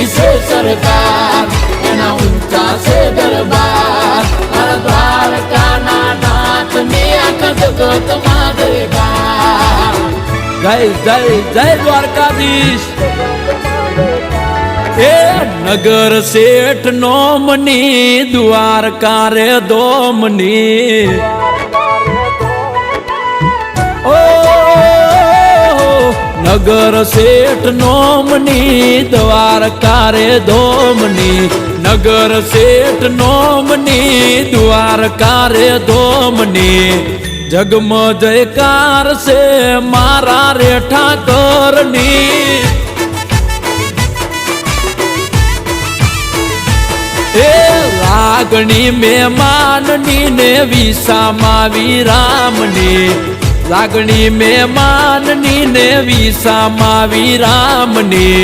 ઊંચી છે સરકાર, એના ઊંચા છે દરબાર, મારા દ્વારકાના નાથની આખા જગતમાં જયકાર. જય જય જય દ્વારકાધીશ. એ નગર શેઠ નોમની દ્વારકા રે દોમની. ઓ નગર શેઠ નોમની દ્વારકા રે દોમની, નગર શેઠ નોમની દ્વારકા રે દોમની. જગમ જયકાર છે મારા રે ઠાકરની. એ લાગણી મહેમાનની ને વિસામાં વિરામની, લાગણી મહેમાનની ને વિસામાં વિરામની.